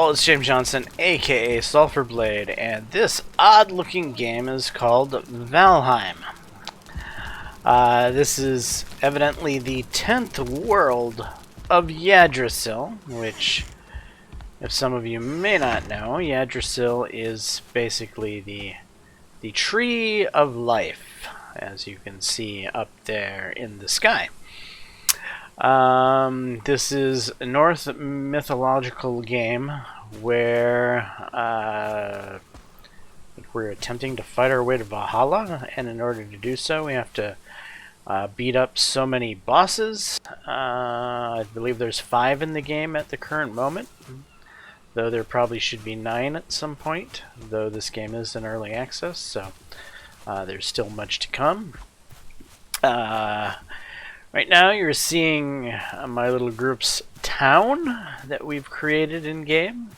all, it's James Johnson, aka Sulphur Blade, and this odd-looking game is called Valheim. This is evidently the 10th world of Yggdrasil, which, if some of you may not know, Yggdrasil is basically the tree of life, as you can see up there in the sky. This is a Norse mythological game where we're attempting to fight our way to Valhalla, and in order to do so we have to beat up so many bosses. I believe there's 5 in the game at the current moment, though there probably should be 9 at some point, though this game is in early access, so there's still much to come. Right now you're seeing my little group's town that we've created in game.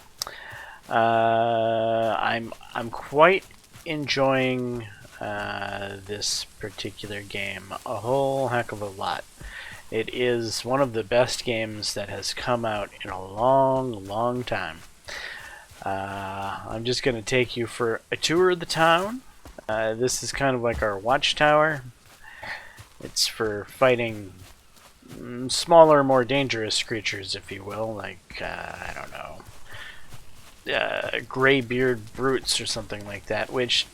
I'm quite enjoying this particular game a whole heck of a lot. It is one of the best games that has come out in a long time. I'm just going to take you for a tour of the town. This is kind of like our watchtower. It's for fighting smaller, more dangerous creatures, if you will, like, I don't know, graybeard brutes or something like that, which,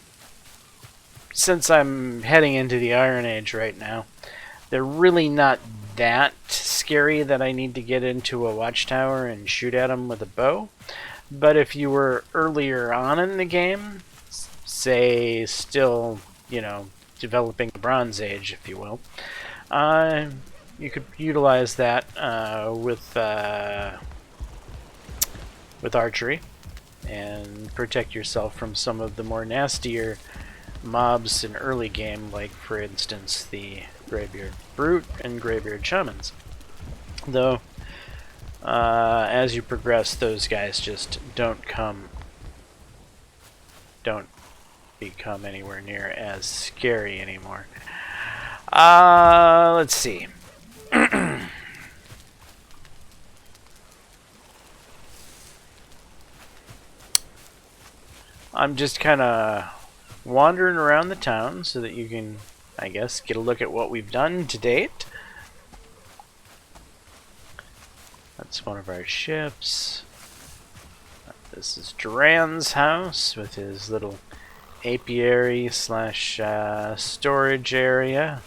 since I'm heading into the Iron Age right now, they're really not that scary that I need to get into a watchtower and shoot at them with a bow. But if you were earlier on in the game, say still, you know, developing the Bronze Age, if you will, you could utilize that with archery and protect yourself from some of the more nastier mobs in early game, like for instance the Greybeard Brute and Greybeard Shamans. Though as you progress, those guys just don't become anywhere near as scary anymore. Let's see. I'm just kind of wandering around the town so that you can, I guess, get a look at what we've done to date. That's one of our ships. This is Duran's house with his little apiary slash storage area.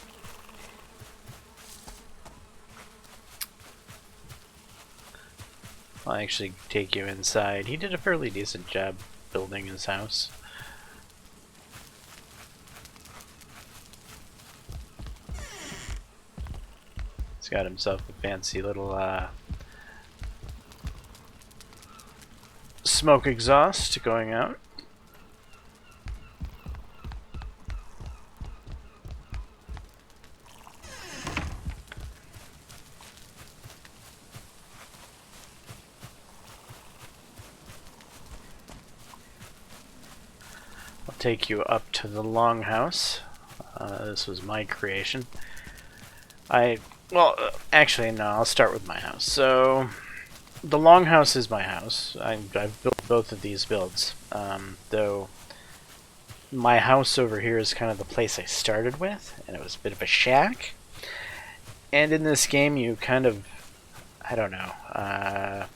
I'll actually take you inside. He did a fairly decent job building his house. He's got himself a fancy little smoke exhaust going out. Take you up to the Longhouse. This was my creation. Actually no, I'll start with my house. So the Longhouse is my house. I've built both of these builds, though my house over here is kind of the place I started with, and it was a bit of a shack. And in this game you kind of, I don't know,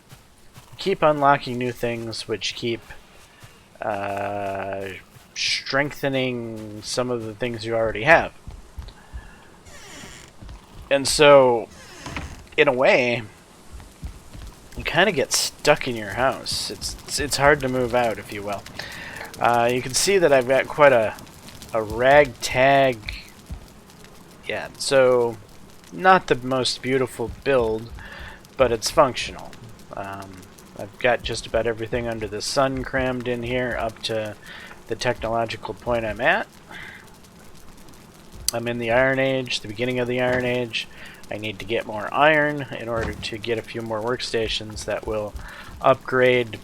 keep unlocking new things which keep strengthening some of the things you already have. And so, in a way, you kind of get stuck in your house. It's hard to move out, if you will. You can see that I've got quite a ragtag, yeah, so not the most beautiful build, but it's functional. I've got just about everything under the sun crammed in here up to the technological point I'm at. I'm in the Iron Age, the beginning of the Iron Age. I need to get more iron in order to get a few more workstations that will upgrade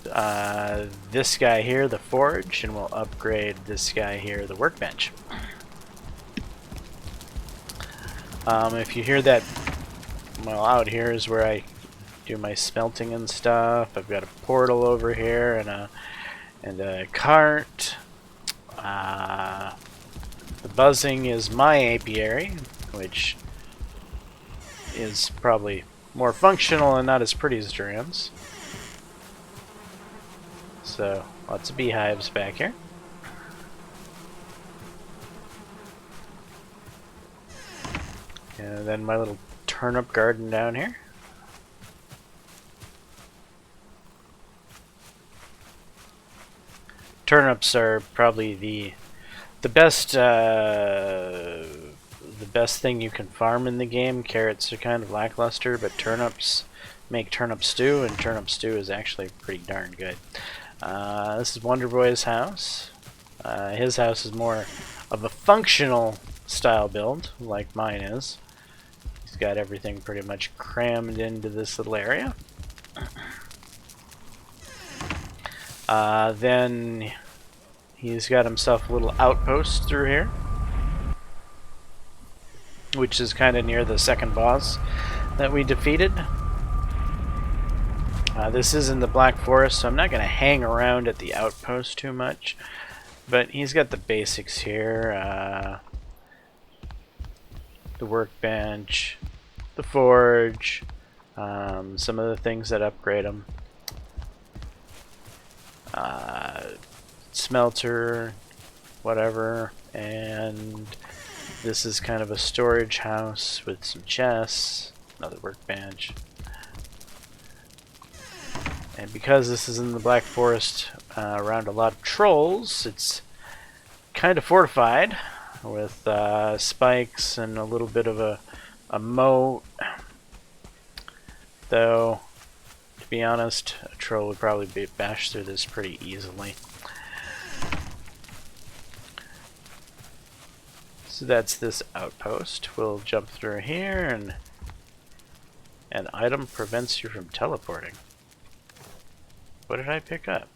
this guy here, the forge, and will upgrade this guy here, the workbench. If you hear that, well, out here is where I do my smelting and stuff. I've got a portal over here and a cart. The buzzing is my apiary, which is probably more functional and not as pretty as Jaames. So, lots of beehives back here. And then my little turnip garden down here. Turnips are probably the best thing you can farm in the game. Carrots are kind of lackluster, but turnips make turnip stew, and turnip stew is actually pretty darn good. This is Wonderboy's house. His house is more of a functional style build, like mine is. He's got everything pretty much crammed into this little area. Then he's got himself a little outpost through here, which is kind of near the second boss that we defeated. This is in the Black Forest, so I'm not going to hang around at the outpost too much. But he's got the basics here. The workbench, the forge, some of the things that upgrade him. Smelter, whatever, and this is kind of a storage house with some chests, another workbench. And because this is in the Black Forest around a lot of trolls, it's kind of fortified with spikes and a little bit of a moat. Though, to be honest, a troll would probably be bashed through this pretty easily. So that's this outpost. We'll jump through here, and an item prevents you from teleporting. What did I pick up?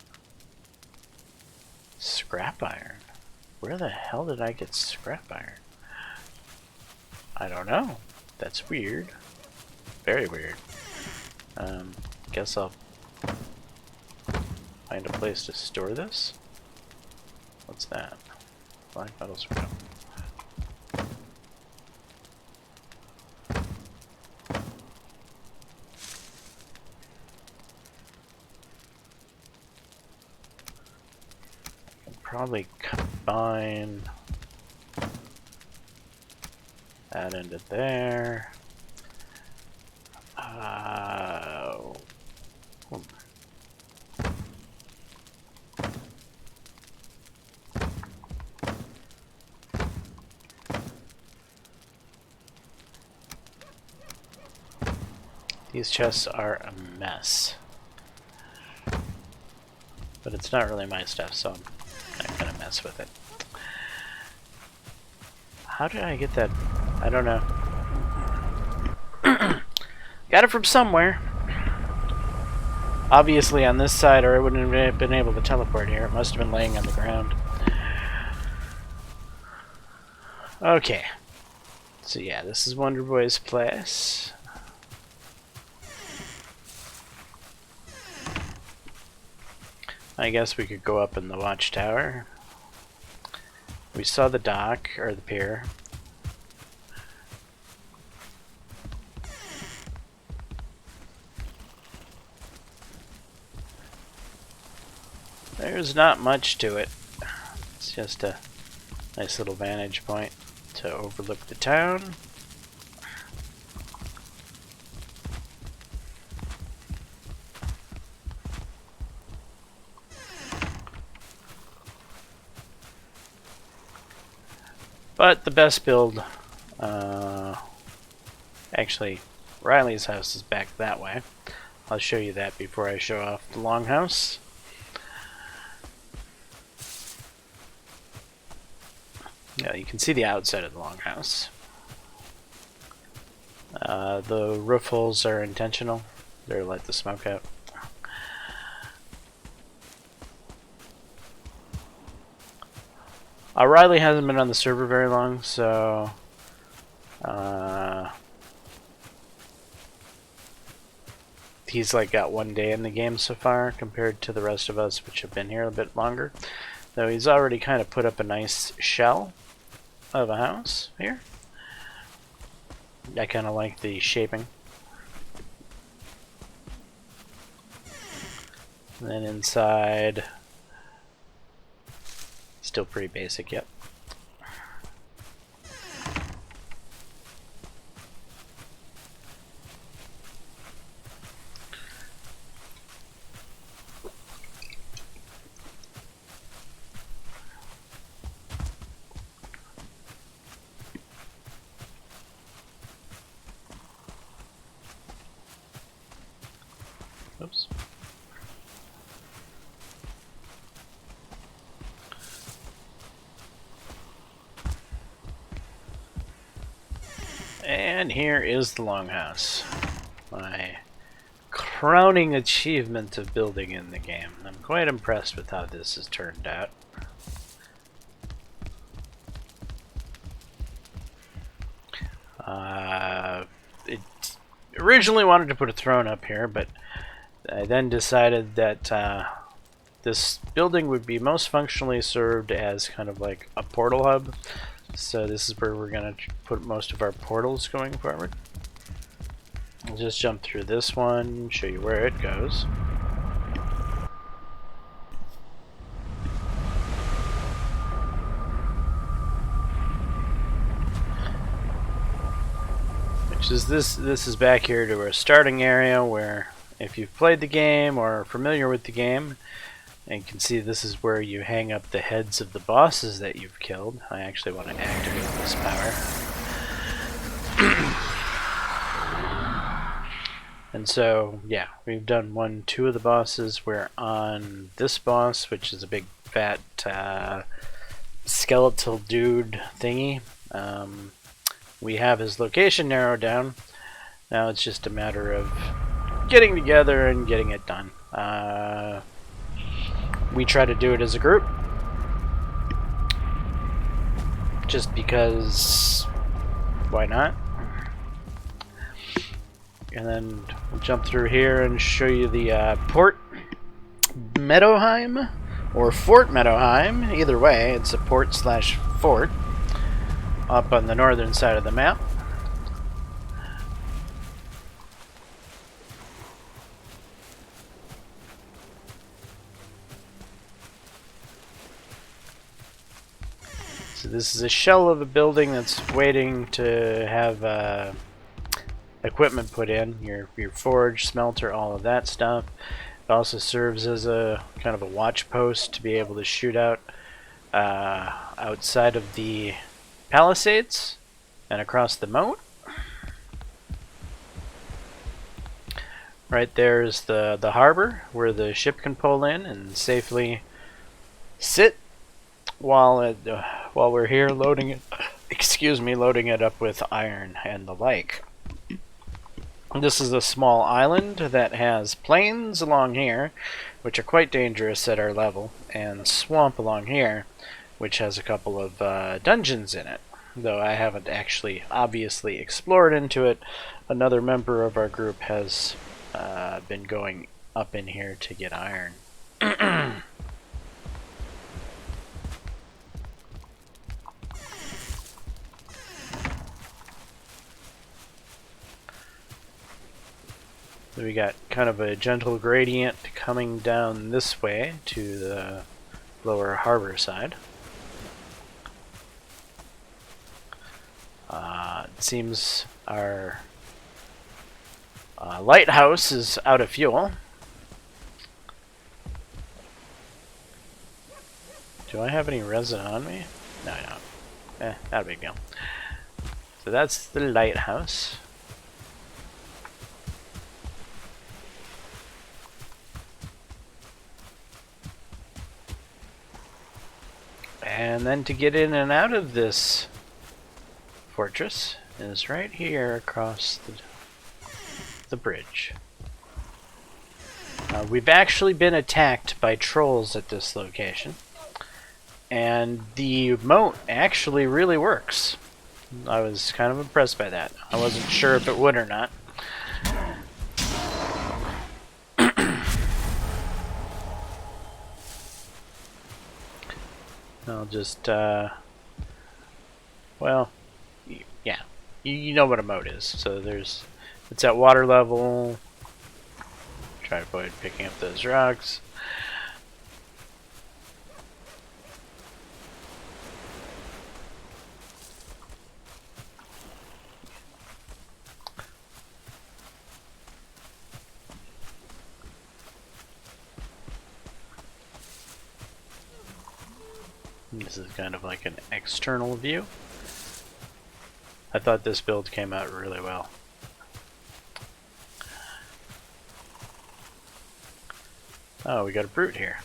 Scrap iron. Where the hell did I get scrap iron? I don't know. That's weird. Very weird. Guess I'll find a place to store this. What's that? Black metal scrap. Probably combine that into there. These chests are a mess. But it's not really my stuff, so I'm not gonna mess with it. How did I get that? I don't know. Got it from somewhere. Obviously on this side, or I wouldn't have been able to teleport here. It must have been laying on the ground. Okay. So yeah, this is Wonderboy's place. I guess we could go up in the watchtower. We saw the dock, or the pier. There's not much to it. It's just a nice little vantage point to overlook the town. But the best build, actually, Riley's house is back that way. I'll show you that before I show off the Longhouse. Yeah, you can see the outside of the Longhouse. The roof holes are intentional. They're let the smoke out. Riley hasn't been on the server very long, so he's like got 1 day in the game so far compared to the rest of us, which have been here a bit longer. Though he's already kind of put up a nice shell of a house here. I kind of like the shaping. And then inside, still pretty basic, yep. Oops. And here is the Longhouse. My crowning achievement of building in the game. I'm quite impressed with how this has turned out. It originally wanted to put a throne up here, but I then decided that this building would be most functionally served as kind of like a portal hub. So this is where we're going to put most of our portals going forward. I'll just jump through this one, show you where it goes. Which is this is back here to our starting area where, if you've played the game or are familiar with the game, and you can see this is where you hang up the heads of the bosses that you've killed. I actually want to activate this power. And so, yeah, we've done 1, 2 of the bosses. We're on this boss, which is a big fat skeletal dude thingy. We have his location narrowed down. Now it's just a matter of getting together and getting it done. We try to do it as a group, just because why not? And then we'll jump through here and show you the Port Meadowheim or Fort Meadowheim. Either way, it's a port/fort up on the northern side of the map. So this is a shell of a building that's waiting to have equipment put in, your forge, smelter, all of that stuff. It also serves as a kind of a watch post to be able to shoot out outside of the palisades and across the moat. Right there is the harbor where the ship can pull in and safely sit while we're here loading it. Excuse me, loading it up with iron and the like. This is a small island that has plains along here, which are quite dangerous at our level, and swamp along here, which has a couple of dungeons in it. Though I haven't actually obviously explored into it, another member of our group has been going up in here to get iron. So we got kind of a gentle gradient coming down this way to the lower harbor side. It seems our lighthouse is out of fuel. Do I have any resin on me? No, I don't. Not a big deal. So that's the lighthouse. And then to get in and out of this fortress is right here across the bridge. We've actually been attacked by trolls at this location, and the moat actually really works. I was kind of impressed by that. I wasn't sure if it would or not. I'll just, well, yeah, you know what a moat is. So it's at water level. Try to avoid picking up those rocks. This is kind of like an external view. I thought this build came out really well. Oh, we got a brute here.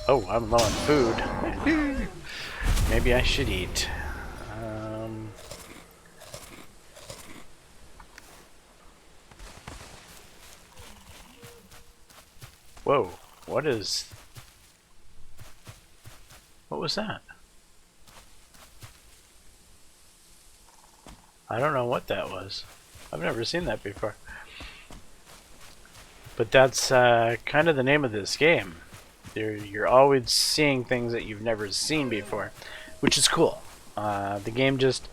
Oh, I'm low on food. Maybe I should eat. Whoa, what was that? I don't know what that was. I've never seen that before. But that's kind of the name of this game. You're always seeing things that you've never seen before, which is cool. The game just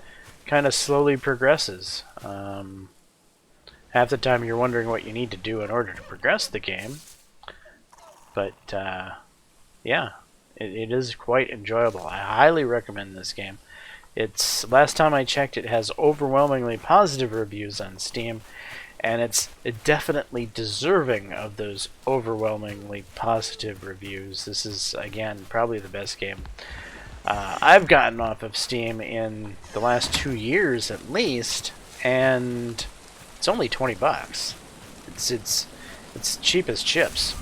kind of slowly progresses. Half the time you're wondering what you need to do in order to progress the game. But yeah, it is quite enjoyable. I highly recommend this game. It's last time I checked, it has overwhelmingly positive reviews on Steam, and it's definitely deserving of those overwhelmingly positive reviews. This is, again, probably the best game I've gotten off of Steam in the last 2 years at least, and it's only $20. It's cheap as chips.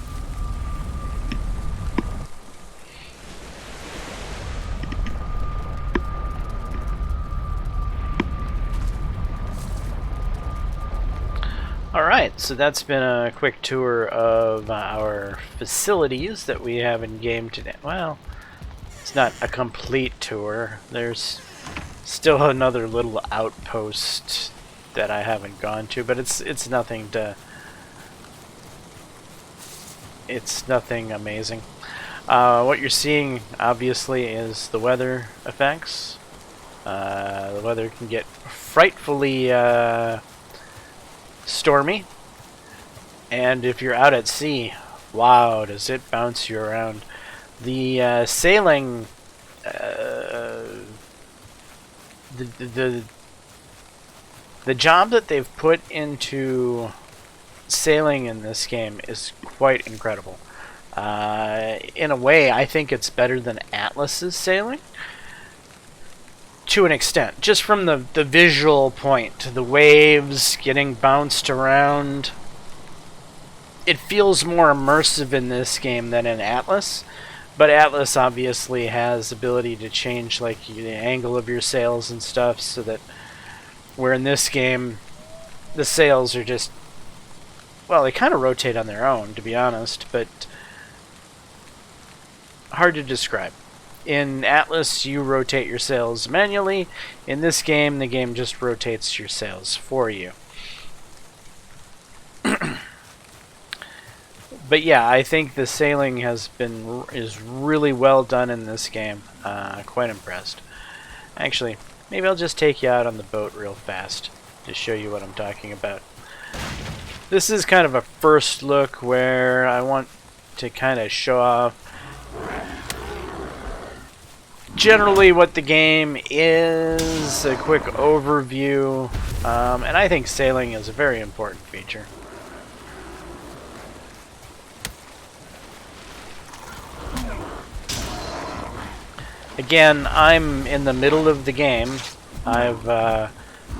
Alright, so that's been a quick tour of our facilities that we have in game today. Well, it's not a complete tour. There's still another little outpost that I haven't gone to, but it's nothing amazing. What you're seeing, obviously, is the weather effects. The weather can get frightfully stormy, and if you're out at sea, wow, does it bounce you around. The sailing, the job that they've put into sailing in this game is quite incredible. In a way, I think it's better than Atlas's sailing. To an extent, just from the visual point, the waves getting bounced around, it feels more immersive in this game than in Atlas. But Atlas obviously has ability to change like the angle of your sails and stuff, so that where in this game the sails are just, well, they kind of rotate on their own, to be honest, but hard to describe. In Atlas, you rotate your sails manually. In this game, the game just rotates your sails for you. But yeah, I think the sailing is really well done in this game. Quite impressed. Actually, maybe I'll just take you out on the boat real fast to show you what I'm talking about. This is kind of a first look where I want to kind of show off generally what the game is, a quick overview, and I think sailing is a very important feature. Again, I'm in the middle of the game. I've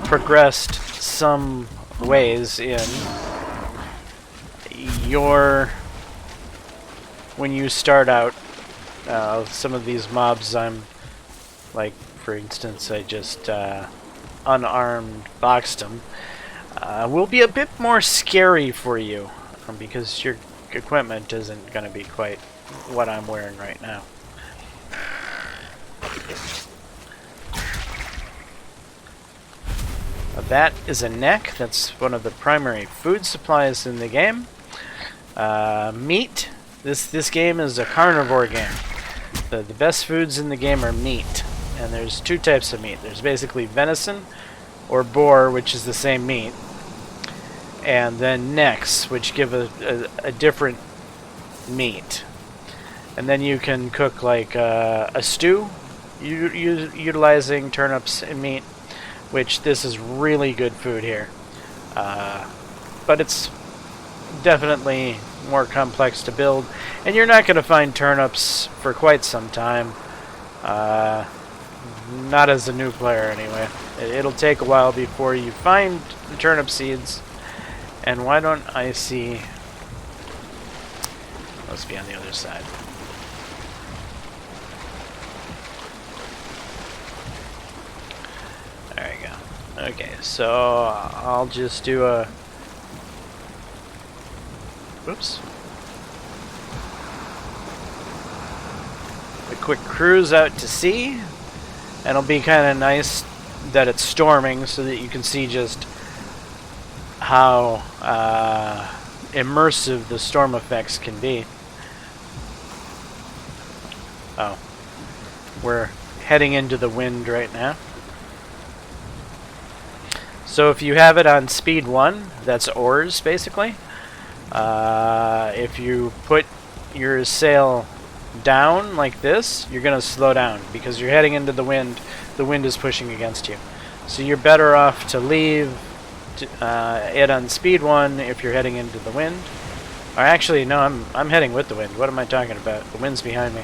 progressed some ways in. When you start out, some of these mobs, I'm like, for instance, I just unarmed boxed them, will be a bit more scary for you because your equipment isn't going to be quite what I'm wearing right now. That is a neck. That's one of the primary food supplies in the game. Meat This game is a carnivore game. The best foods in the game are meat, and there's two types of meat. There's basically venison or boar, which is the same meat, and then necks, which give a different meat. And then you can cook like a stew utilizing turnips and meat, which this is really good food here. But it's definitely more complex to build, and you're not going to find turnips for quite some time. Not as a new player anyway. It'll take a while before you find the turnip seeds. And why don't I see... Must be on the other side. There we go. Okay, so I'll just do a... Whoops. A quick cruise out to sea. And it'll be kind of nice that it's storming so that you can see just how immersive the storm effects can be. Oh. We're heading into the wind right now. So if you have it on speed 1, that's oars basically. If you put your sail down like this, you're going to slow down because you're heading into the wind. The wind is pushing against you. So you're better off to leave it on speed 1 if you're heading into the wind. Or actually, no, I'm heading with the wind. What am I talking about? The wind's behind me.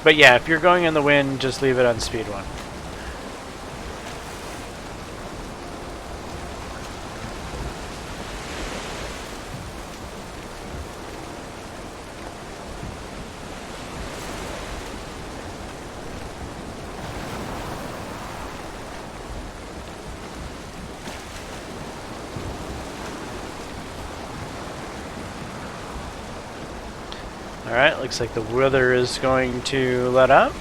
But yeah, if you're going in the wind, just leave it on speed 1. Alright, looks like the weather is going to let up.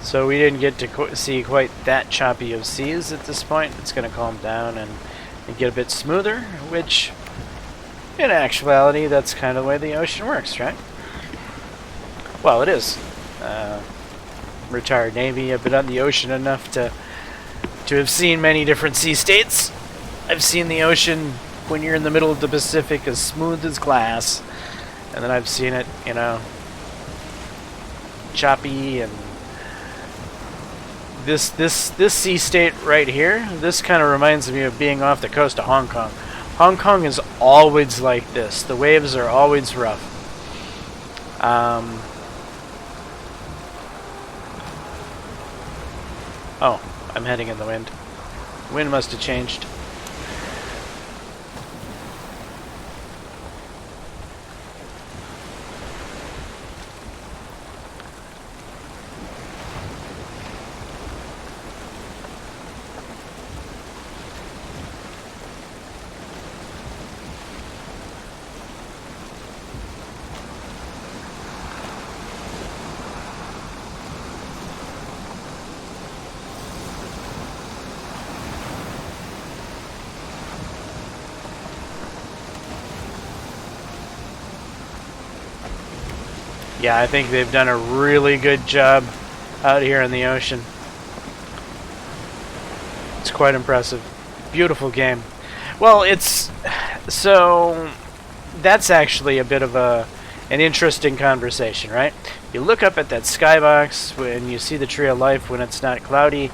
So we didn't get to see quite that choppy of seas at this point. It's going to calm down and get a bit smoother, which, in actuality, that's kind of the way the ocean works, right? Well, it is. Retired Navy, I've been on the ocean enough to have seen many different sea states. I've seen the ocean when you're in the middle of the Pacific as smooth as glass, and then I've seen it, you know, choppy. And this sea state right here, this kind of reminds me of being off the coast of Hong Kong. Hong Kong is always like this. The waves are always rough. Oh, I'm heading in the wind. Wind must have changed. Yeah, I think they've done a really good job out here in the ocean. It's quite impressive. Beautiful game. Well, it's... So, that's actually a bit of an interesting conversation, right? You look up at that skybox when you see the Tree of Life when it's not cloudy.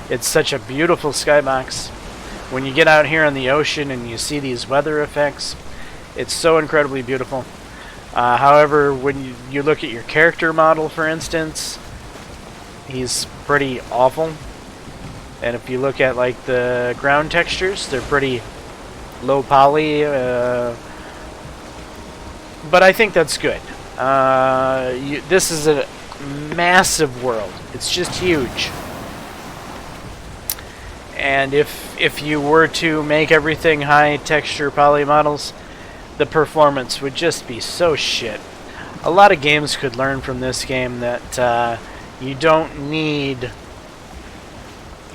It's such a beautiful skybox. When you get out here in the ocean and you see these weather effects, it's so incredibly beautiful. However, when you look at your character model, for instance, he's pretty awful. And if you look at like the ground textures, they're pretty low poly. But I think that's good. This is a massive world. It's just huge. And if you were to make everything high texture poly models, the performance would just be so shit. A lot of games could learn from this game that you don't need,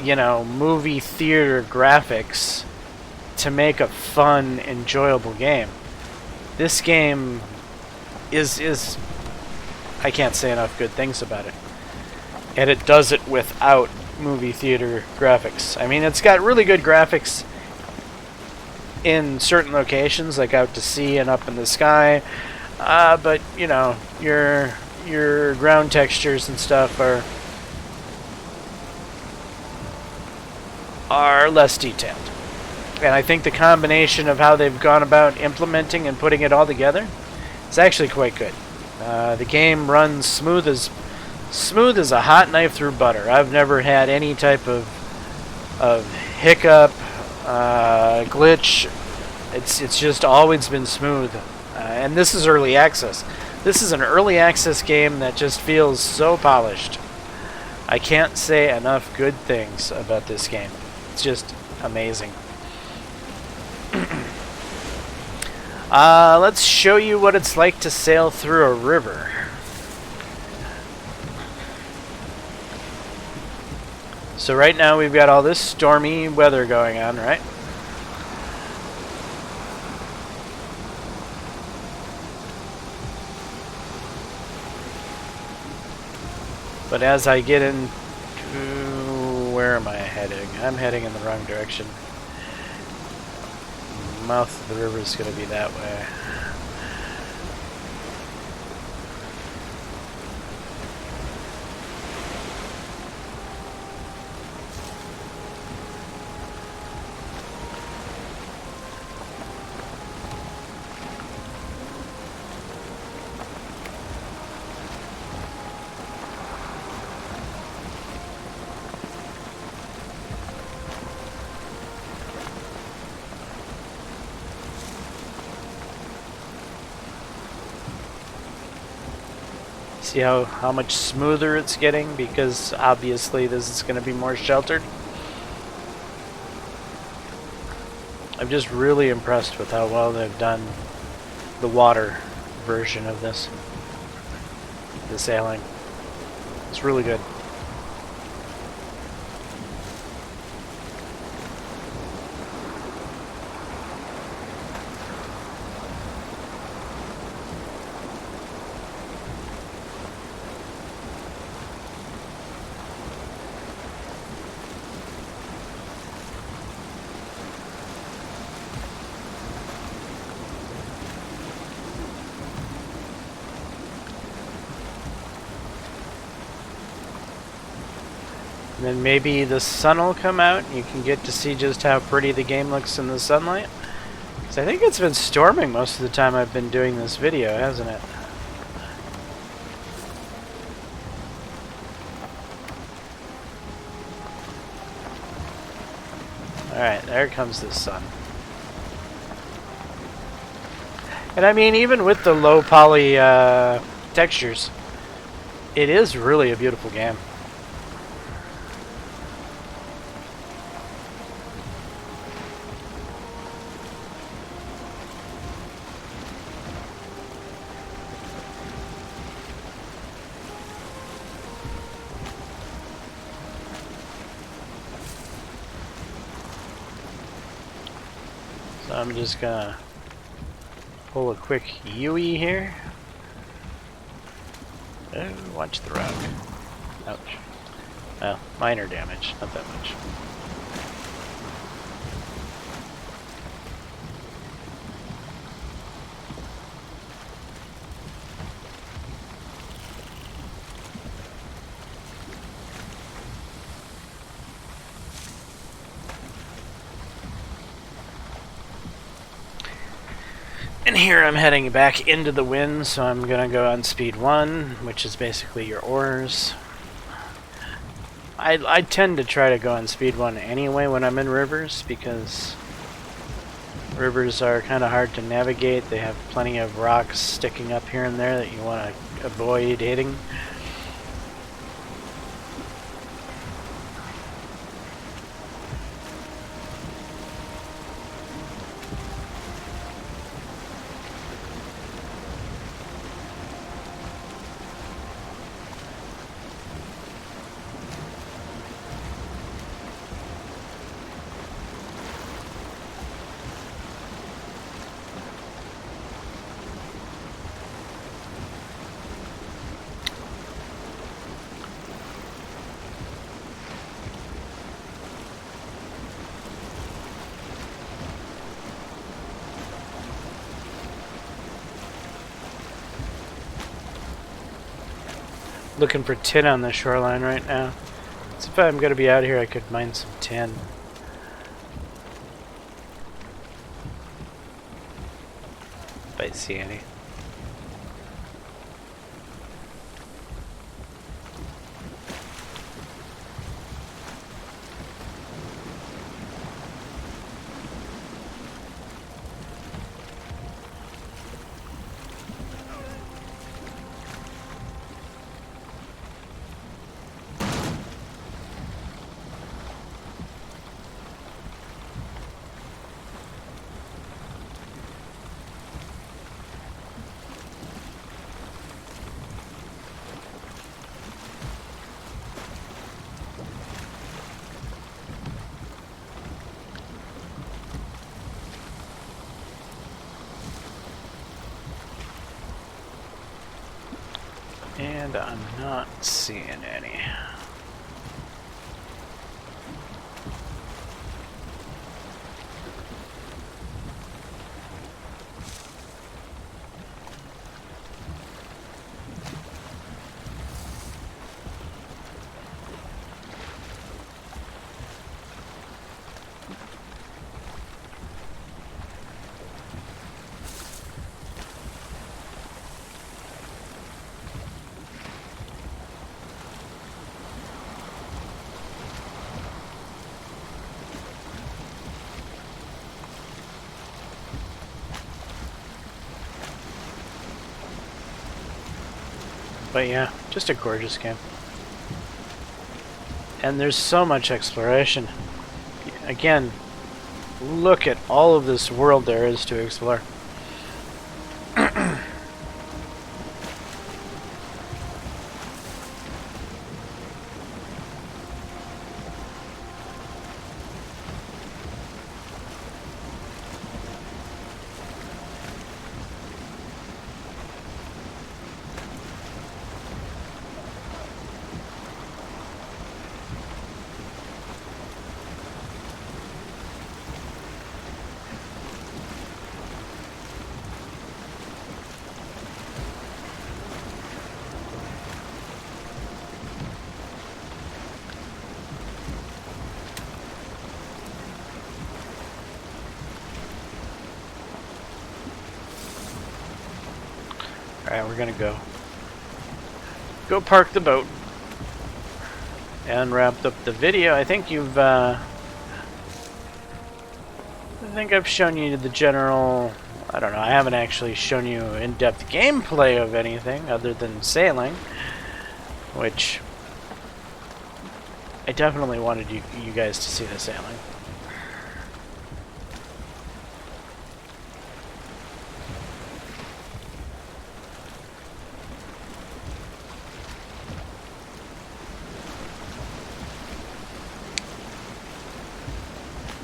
you know, movie theater graphics to make a fun, enjoyable game. This game is I can't say enough good things about it. And it does it without movie theater graphics. I mean, it's got really good graphics in certain locations, like out to sea and up in the sky. But, you know, your ground textures and stuff are less detailed. And I think the combination of how they've gone about implementing and putting it all together is actually quite good. The game runs smooth as a hot knife through butter. I've never had any type of hiccup, glitch. It's just always been smooth. And this is early access. This is an early access game that just feels so polished. I can't say enough good things about this game. It's just amazing. Let's show you what it's like to sail through a river. So right now we've got all this stormy weather going on, right? But as I get into... where am I heading? I'm heading in the wrong direction. The mouth of the river is going to be that way. See how much smoother it's getting, because obviously this is going to be more sheltered. I'm just really impressed with how well they've done the water version of this. The sailing. It's really good. And then maybe the sun will come out and you can get to see just how pretty the game looks in the sunlight. Because I think it's been storming most of the time I've been doing this video, hasn't it? Alright, there comes the sun. And I mean, even with the low poly textures, it is really a beautiful game. So I'm just gonna pull a quick Yui here. Oh, watch the rock. Ouch. Well, minor damage, not that much. And here I'm heading back into the wind, so I'm gonna go on speed 1, which is basically your oars. I tend to try to go on speed 1 anyway when I'm in rivers, because rivers are kind of hard to navigate. They have plenty of rocks sticking up here and there that you want to avoid hitting. looking for tin on the shoreline right now. So if I'm going to be out here, I could mine some tin. If I see any. And I'm not seeing any. But yeah, just a gorgeous game. And there's so much exploration. Again, look at all of this world there is to explore. Alright, we're gonna go park the boat and wrap up the video. I think you've I think I've shown you the general, I don't know, I haven't actually shown you in-depth gameplay of anything other than sailing, which I definitely wanted you guys to see the sailing.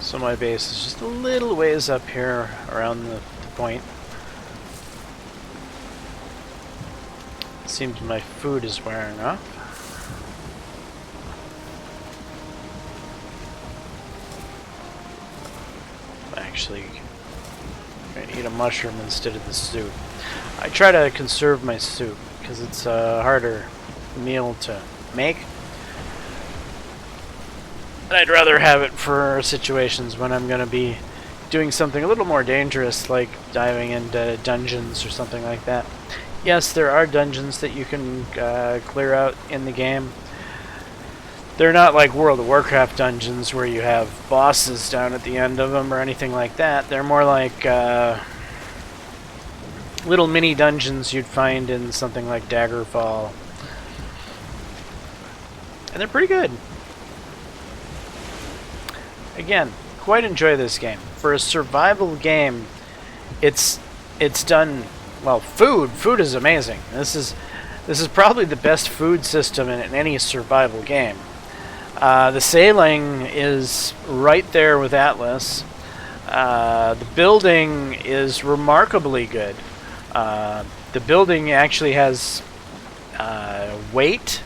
So my base is just a little ways up here around the point. It seems my food is wearing off. Actually, I'm gonna eat a mushroom instead of the soup. I try to conserve my soup because it's a harder meal to make. I'd rather have it for situations when I'm going to be doing something a little more dangerous, like diving into dungeons or something like that. Yes, there are dungeons that you can clear out in the game. They're not like World of Warcraft dungeons where you have bosses down at the end of them or anything like that. They're more like little mini dungeons you'd find in something like Daggerfall. And they're pretty good. Again, quite enjoy this game. For a survival game, it's done well. Food is amazing. This is probably the best food system in any survival game. The sailing is right there with Atlas. The building is remarkably good. The building actually has weight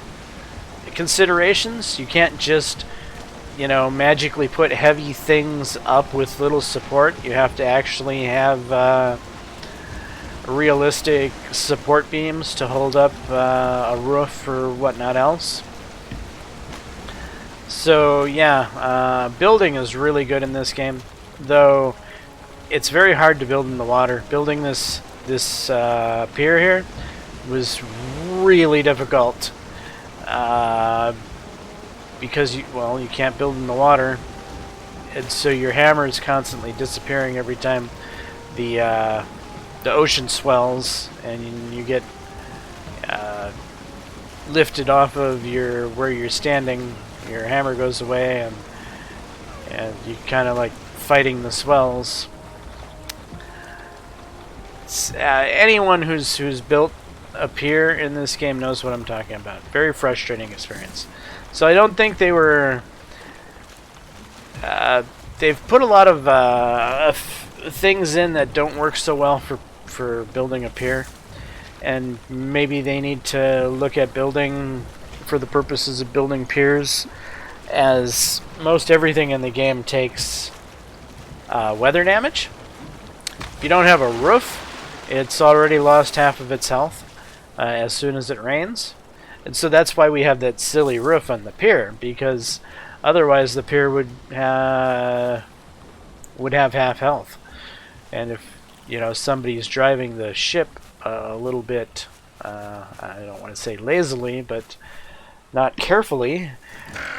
considerations. You can't just, you know, magically put heavy things up with little support. You have to actually have realistic support beams to hold up a roof or whatnot else. So yeah, building is really good in this game, though it's very hard to build in the water. Building this pier here was really difficult because you can't build in the water, and so your hammer is constantly disappearing every time the ocean swells, and you get lifted off of where you're standing. Your hammer goes away, and you kind of like fighting the swells. Anyone who's built a pier in this game knows what I'm talking about. Very frustrating experience. So I don't think they were. They've put a lot of things in that don't work so well for building a pier, and maybe they need to look at building for the purposes of building piers, as most everything in the game takes weather damage. If you don't have a roof, it's already lost half of its health as soon as it rains, and so that's why we have that silly roof on the pier, because otherwise the pier would have half health. And if somebody's driving the ship a little bit, I don't want to say lazily, but not carefully,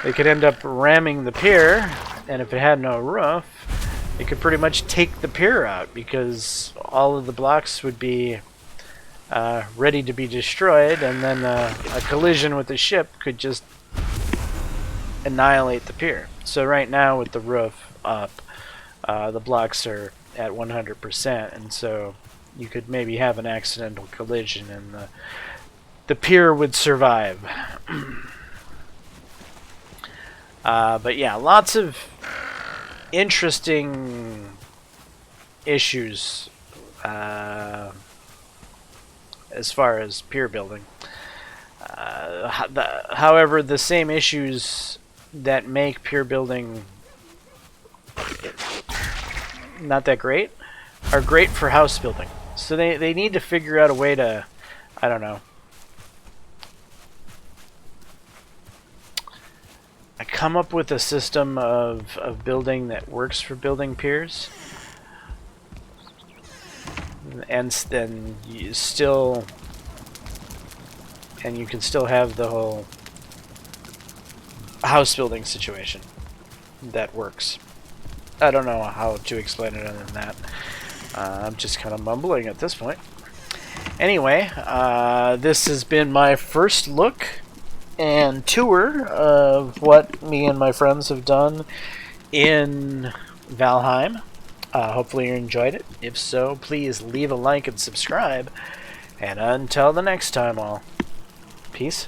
they could end up ramming the pier, and if it had no roof, it could pretty much take the pier out, because all of the blocks would be ready to be destroyed, and then a collision with the ship could just annihilate the pier. So right now with the roof up, the blocks are at 100%, and so you could maybe have an accidental collision and the pier would survive. But yeah, lots of interesting issues as far as pier building. However, the same issues that make pier building not that great are great for house building. So they need to figure out a way to, I don't know, come up with a system of building that works for building piers, and then you can still have the whole house building situation that works. I don't know how to explain it other than that. I'm just kind of mumbling at this point. Anyway, this has been my first look and tour of what me and my friends have done in Valheim. Hopefully you enjoyed it. If so, please leave a like and subscribe. And until the next time, all, peace.